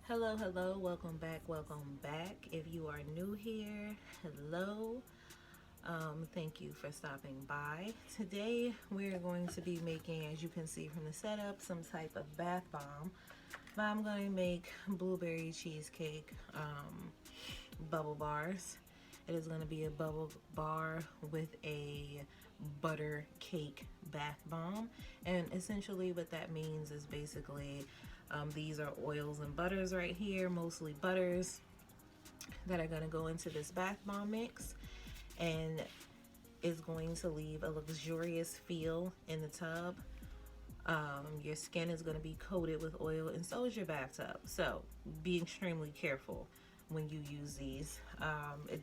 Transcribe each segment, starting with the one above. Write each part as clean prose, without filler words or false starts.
Hello, welcome back. If you are new here, hello. Thank you for stopping by. Today we're going to be making, as you can see from the setup, some type of bath bomb. But I'm going to make blueberry cheesecake bubble bars. It is going to be a bubble bar with a butter cake bath bomb, and essentially what that means is basically these are oils and butters right here, mostly butters, that are going to go into this bath bomb mix, and is going to leave a luxurious feel in the tub. Your skin is going to be coated with oil, and so is your bathtub. So be extremely careful when you use these.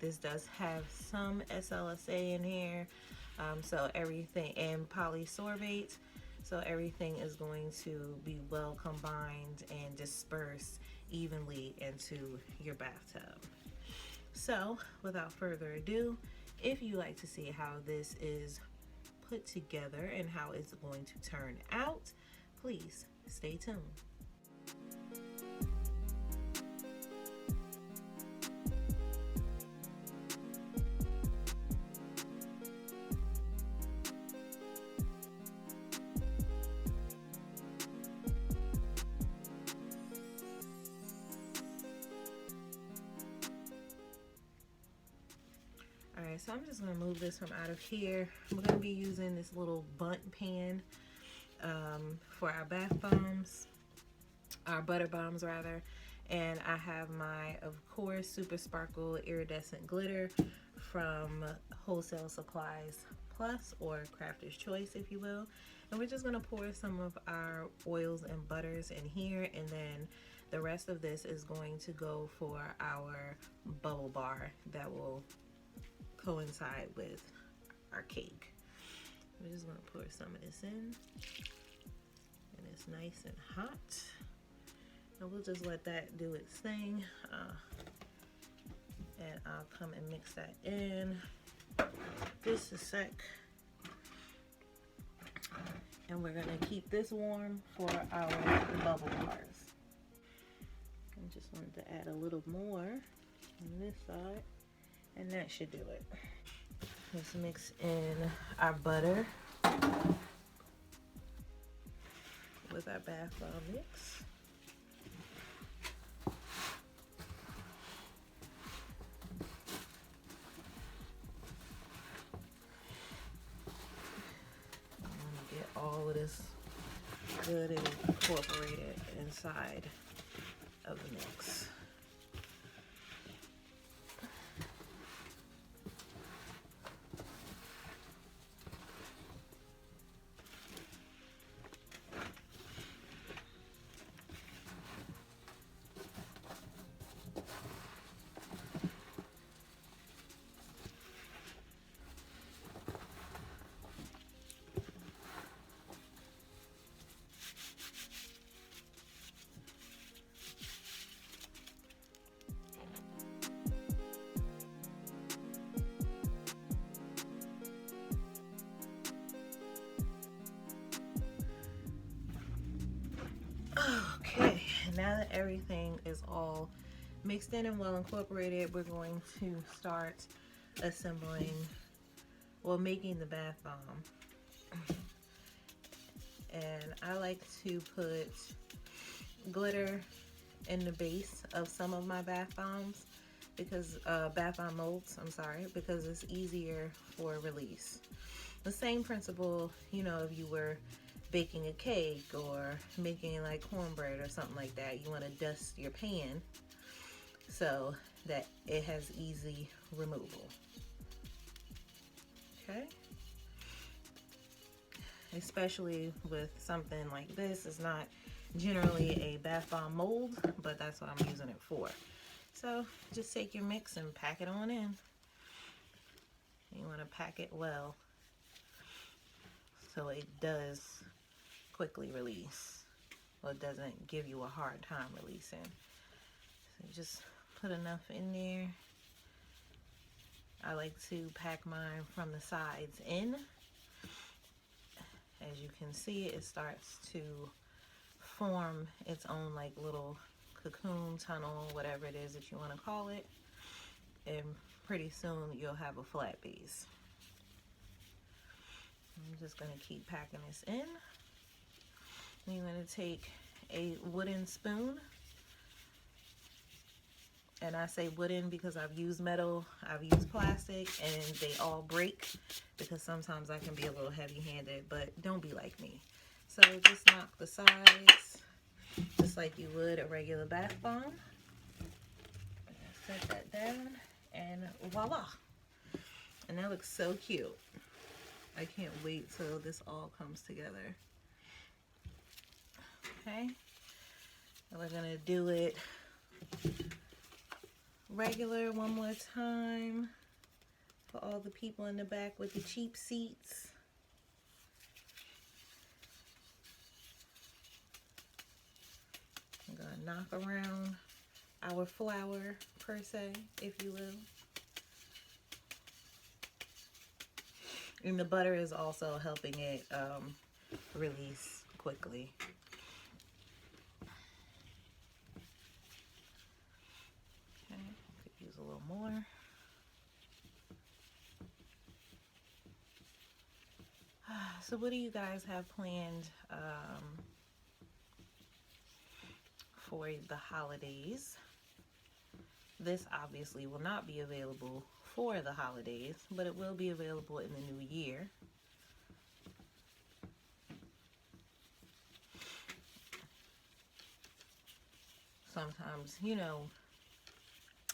This does have some SLSA in here, so everything, and polysorbate. So everything is going to be well combined and dispersed evenly into your bathtub. So without further ado, if you like to see how this is put together and how it's going to turn out, please stay tuned. Alright, so I'm just going to move this from out of here. We're going to be using this little Bundt pan for our bath bombs, our butter bombs rather. And I have my, of course, Super Sparkle Iridescent Glitter from Wholesale Supplies Plus, or Crafter's Choice, if you will. And we're just going to pour some of our oils and butters in here, and then the rest of this is going to go for our bubble bar that will coincide with our cake. We're just going to pour some of this in, and it's nice and hot. And we'll just let that do its thing, and I'll come and mix that in just a sec. And we're going to keep this warm for our bubble bars. I just wanted to add a little more on this side, and that should do it. Let's mix in our butter with our bath bomb mix. I'm gonna get all of this good and incorporated inside of the mix. Okay, now that everything is all mixed in and well incorporated, we're going to start assembling, well, making the bath bomb. And I like to put glitter in the base of some of my bath bombs, because bath bomb molds, I'm sorry, because it's easier for release. The same principle, you know, if you were baking a cake or making like cornbread or something like that, you want to dust your pan so that it has easy removal. Okay, especially with something like this. It's not generally a bath bomb mold, but that's what I'm using it for. So just take your mix and pack it on in. You want to pack it well so it does quickly release, well, it doesn't give you a hard time releasing. So just put enough in there. I like to pack mine from the sides in. As you can see, it starts to form its own like little cocoon, tunnel, whatever it is that you want to call it. And pretty soon you'll have a flat base. I'm just going to keep packing this in. I'm going to take a wooden spoon. And I say wooden because I've used metal, I've used plastic, and they all break because sometimes I can be a little heavy-handed, but don't be like me. So just knock the sides just like you would a regular bath bomb. Set that down, and voila. And that looks so cute. I can't wait till this all comes together. Okay, and we're gonna do it regular one more time for all the people in the back with the cheap seats. I'm gonna knock around our flour, per se, if you will. And the butter is also helping it release quickly. Okay, could use a little more. So what do you guys have planned for the holidays? This obviously will not be available for the holidays, but it will be available in the new year. Sometimes, you know,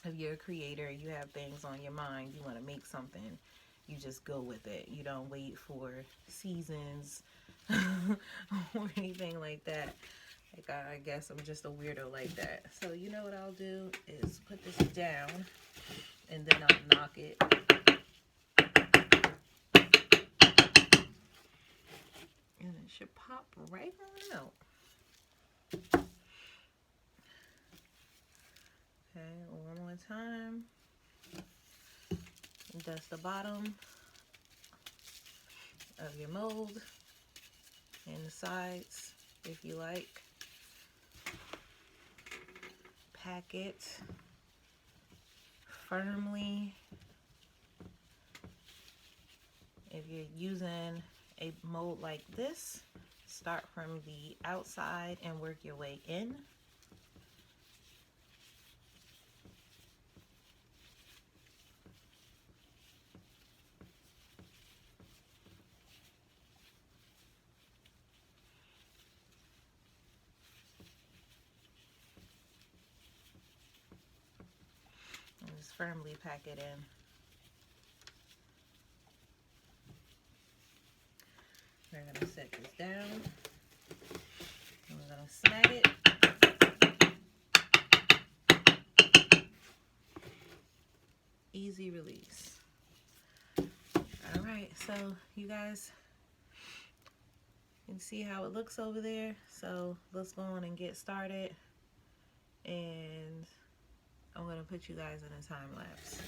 if you're a creator, you have things on your mind, you want to make something, you just go with it. You don't wait for seasons or anything like that. Like, I guess I'm just a weirdo like that. So you know what I'll do is put this down and then I'll knock it. And it should pop right on out. Okay, one more time. Dust the bottom of your mold and the sides if you like. Pack it firmly. If you're using a mold like this, start from the outside and work your way in. And just firmly pack it in. We're going to set this down. And we're going to snag it. Easy release. All right, so you guys can see how it looks over there. So let's go on and get started. And I'm going to put you guys in a time lapse.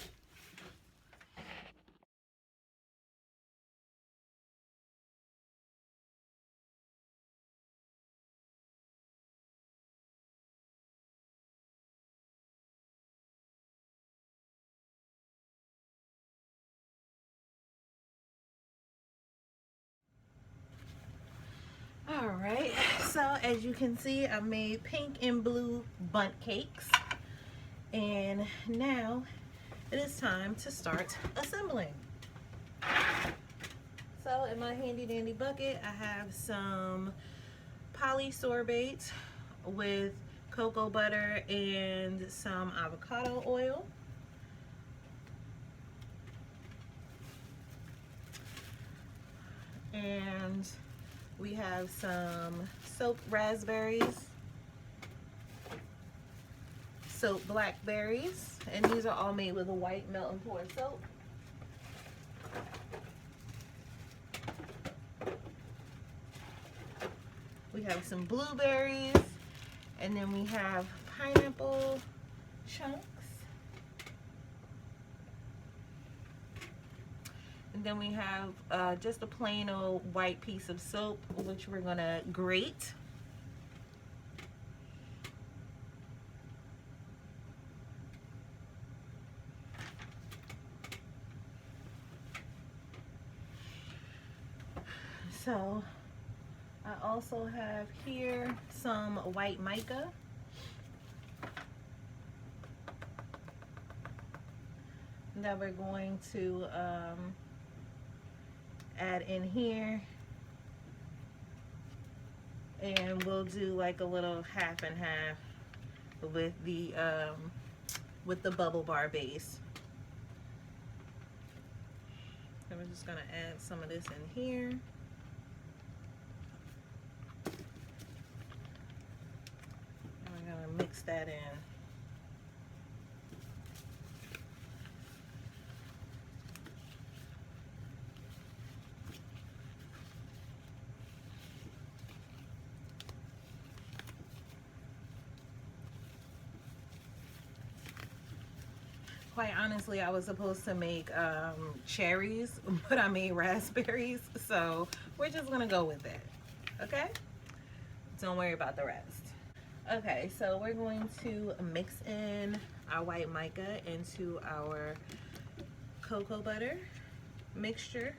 Alright, so as you can see, I made pink and blue bundt cakes. And now it is time to start assembling. So in my handy dandy bucket, I have some polysorbate with cocoa butter and some avocado oil. And we have some soaked raspberries, soaked blackberries, and these are all made with a white melt and pour soap. We have some blueberries, and then we have pineapple chunks. And then we have just a plain old white piece of soap, which we're gonna grate. So I also have here some white mica. That we're going to add in here, and we'll do like a little half and half with the bubble bar base. So we're just gonna add some of this in here. And we're gonna mix that in. Quite honestly, I was supposed to make cherries, but I made raspberries, so we're just gonna go with that, okay? Don't worry about the rest. Okay, so we're going to mix in our white mica into our cocoa butter mixture.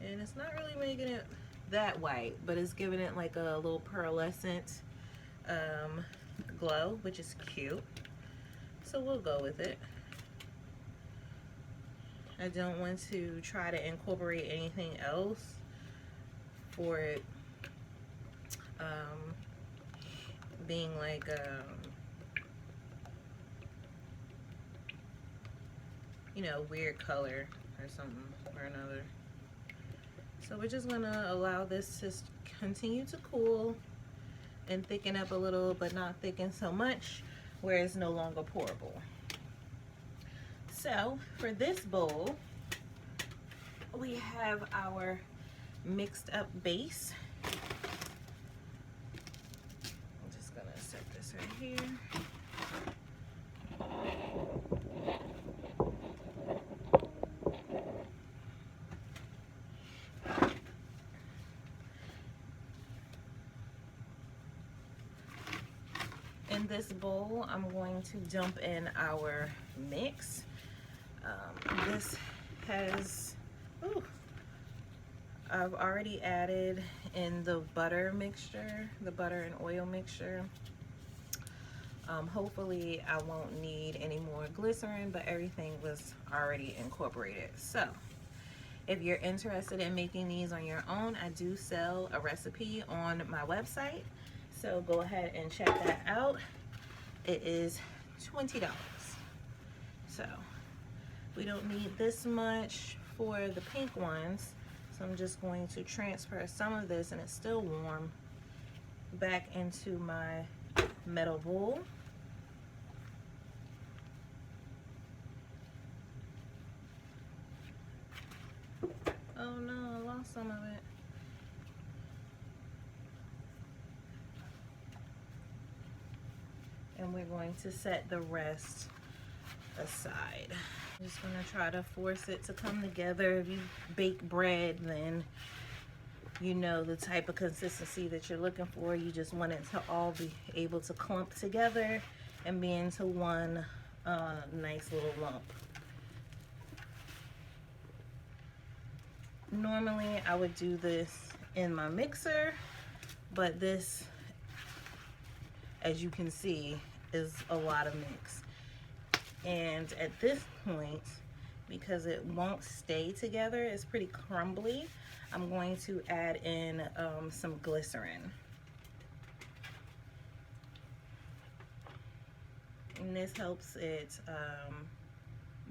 And it's not really making it that white, but it's giving it like a little pearlescent glow, which is cute. So we'll go with it. I don't want to try to incorporate anything else for it being like you know, weird color or something or another. So we're just gonna allow this to continue to cool and thicken up a little, but not thicken so much where it's no longer pourable. So for this bowl, we have our mixed up base. I'm just gonna set this right here. In this bowl, I'm going to dump in our mix. This has, I've already added in the butter mixture, the butter and oil mixture. Hopefully I won't need any more glycerin, but everything was already incorporated. So if you're interested in making these on your own, I do sell a recipe on my website. So go ahead and check that out. It is $20. So we don't need this much for the pink ones. So I'm just going to transfer some of this, and it's still warm, back into my metal bowl. Oh no, I lost some of it. And we're going to set the rest aside. I'm just gonna try to force it to come together. If you bake bread, then you know the type of consistency that you're looking for. You just want it to all be able to clump together and be into one nice little lump. Normally I would do this in my mixer, but this, as you can see, is a lot of mix. And at this point, because it won't stay together, it's pretty crumbly, I'm going to add in some glycerin. And this helps it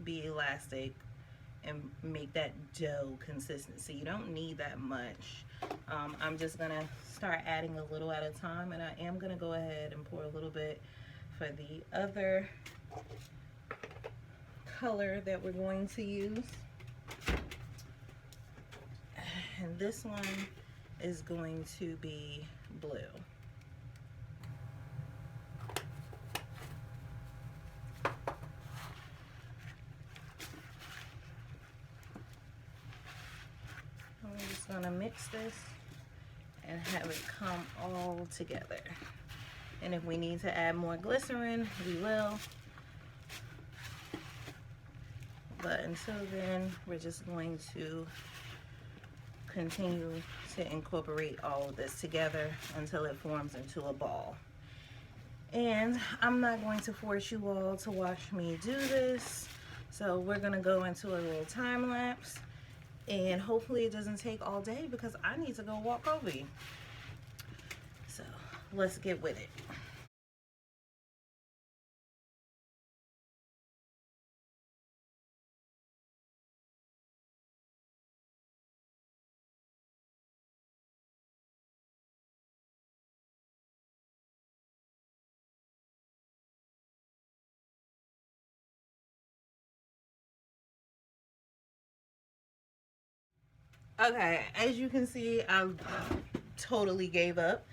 be elastic and make that dough consistency. You don't need that much. I'm just gonna start adding a little at a time, and I am gonna go ahead and pour a little bit for the other color that we're going to use. And this one is going to be blue. I'm just gonna mix this and have it come all together. And if we need to add more glycerin, we will. But until then, we're just going to continue to incorporate all of this together until it forms into a ball. And I'm not going to force you all to watch me do this, so we're gonna go into a little time lapse, and hopefully it doesn't take all day because I need to go walk over. So let's get with it. Okay, as you can see, I totally gave up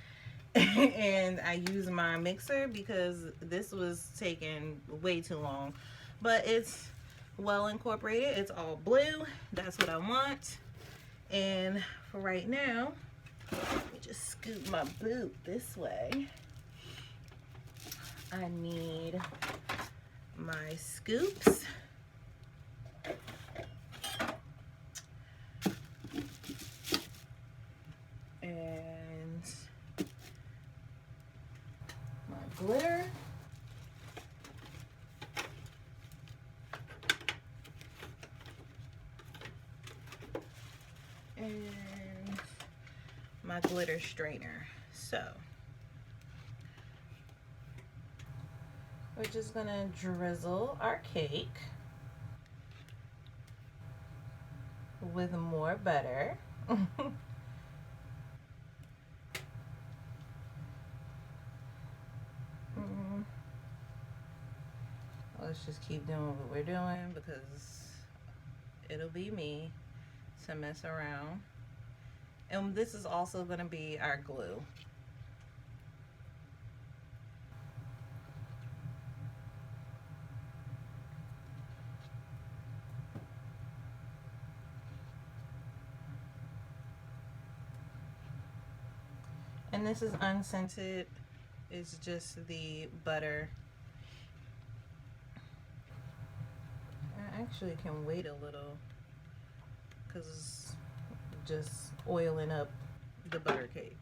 and I used my mixer because this was taking way too long. But it's well incorporated. It's all blue. That's what I want. And for right now, let me just scoot my boot this way. I need my scoops. And my glitter. And my glitter straightener. So we're just gonna drizzle our cake with more butter. Let's just keep doing what we're doing because it'll be me to mess around. And this is also going to be our glue. And this is unscented. It's just the butter. I actually can wait a little because it's just oiling up the butter cake.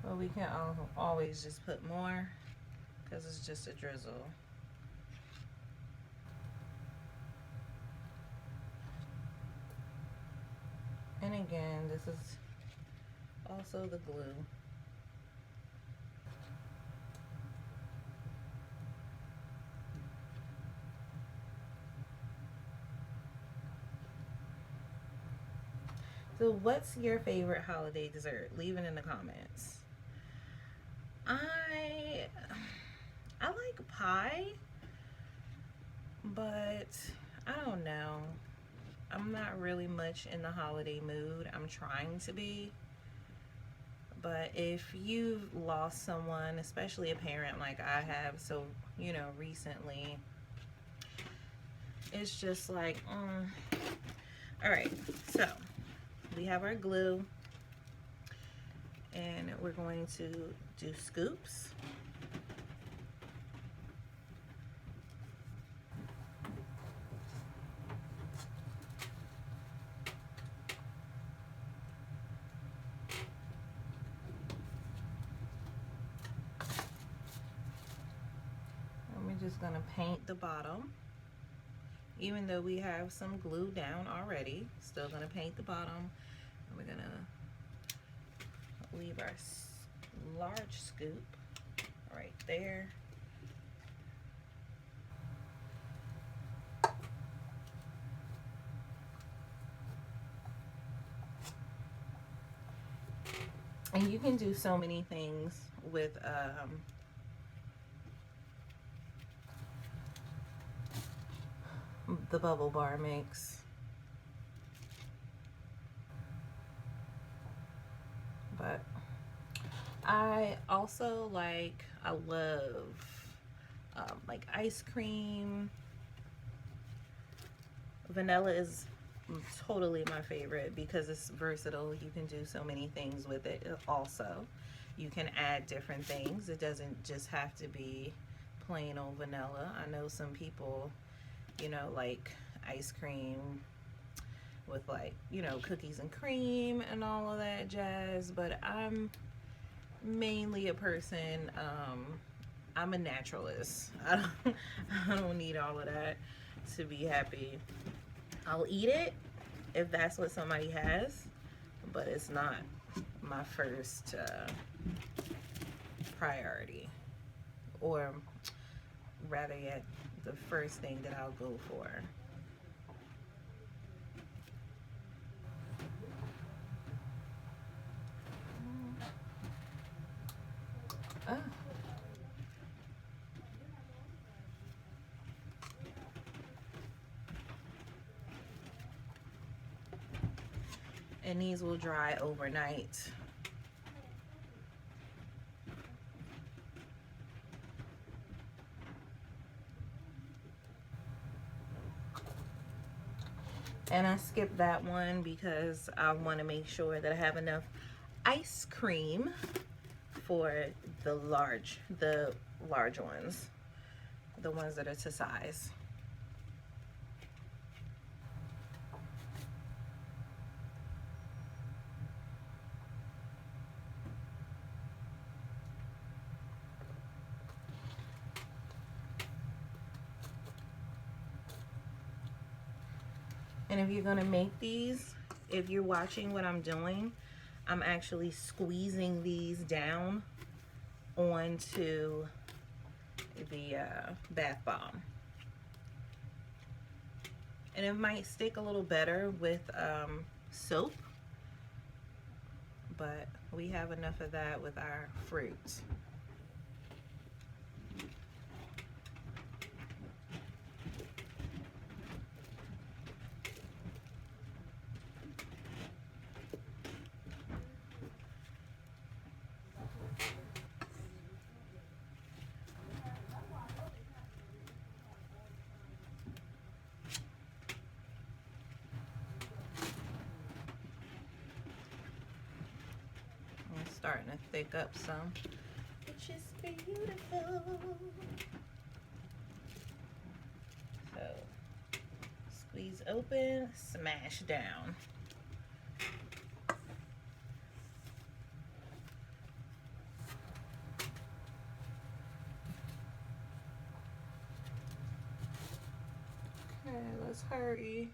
But we can always just put more because it's just a drizzle. And again, this is also the glue. So what's your favorite holiday dessert? Leave it in the comments. I like pie, but I don't know. I'm not really much in the holiday mood. I'm trying to be. But if you've lost someone, especially a parent like I have, so, you know, recently, it's just like, all right, so we have our glue and we're going to do scoops. Just gonna paint the bottom, even though we have some glue down already. Still gonna paint the bottom, and we're gonna leave our large scoop right there. And you can do so many things with the bubble bar mix. But I also I love like ice cream. Vanilla is totally my favorite because it's versatile. You can do so many things with it. Also, you can add different things. It doesn't just have to be plain old vanilla. I know some people, you know, like ice cream with, like, you know, cookies and cream and all of that jazz, but I'm mainly a person, I'm a naturalist. I don't need all of that to be happy. I'll eat it if that's what somebody has, but it's not my first priority, or rather yet, the first thing that I'll go for. Oh. And these will dry overnight. And I skipped that one because I want to make sure that I have enough ice cream for the large ones, the ones that are to size. And if you're gonna make these, if you're watching what I'm doing, I'm actually squeezing these down onto the bath bomb. And it might stick a little better with soap, but we have enough of that with our fruits. It's starting to thick up some, which is beautiful. So squeeze open, smash down. Okay, let's hurry.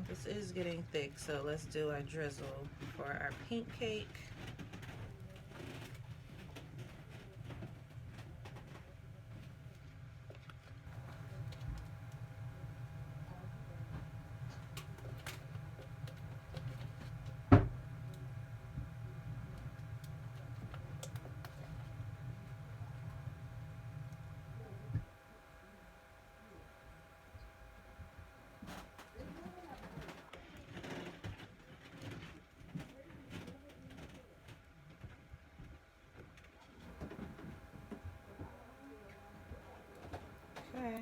This is getting thick, so let's do a drizzle for our pink cake. Okay.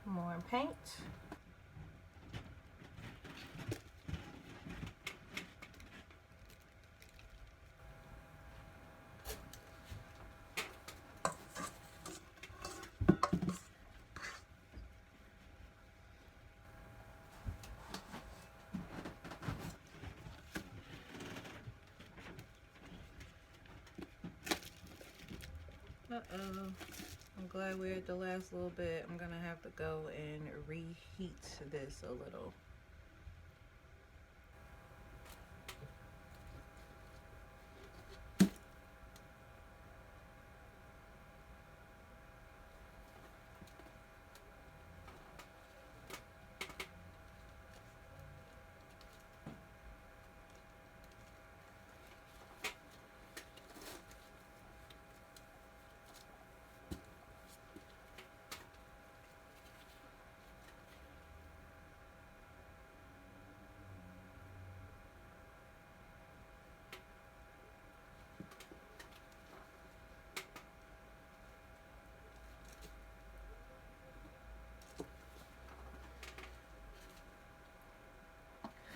More paint. Uh-oh. I'm glad we're at the last little bit. I'm gonna have to go and reheat this a little.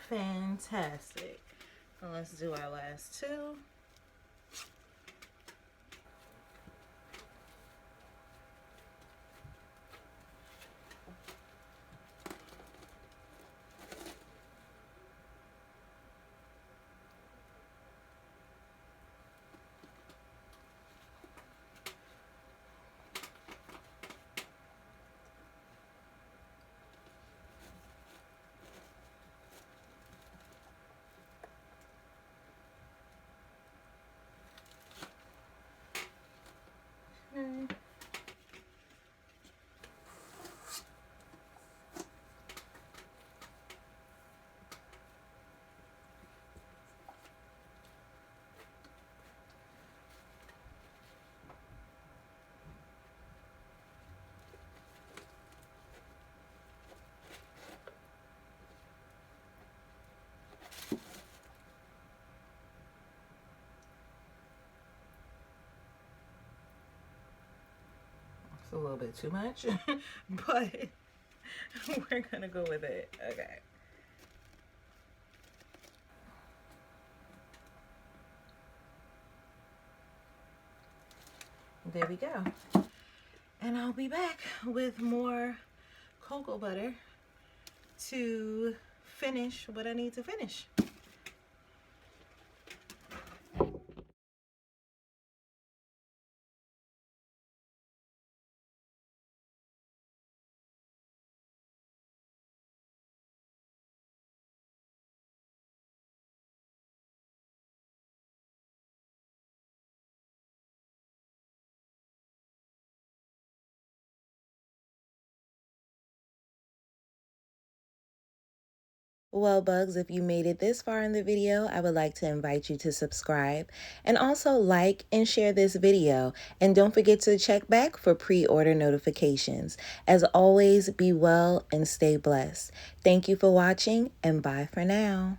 Fantastic. So let's do our last two. Okay. It's a little bit too much, but we're gonna go with it. Okay. There we go. And I'll be back with more cocoa butter to finish what I need to finish. Well, Bugs, if you made it this far in the video, I would like to invite you to subscribe and also like and share this video. And don't forget to check back for pre-order notifications. As always, be well and stay blessed. Thank you for watching, and bye for now.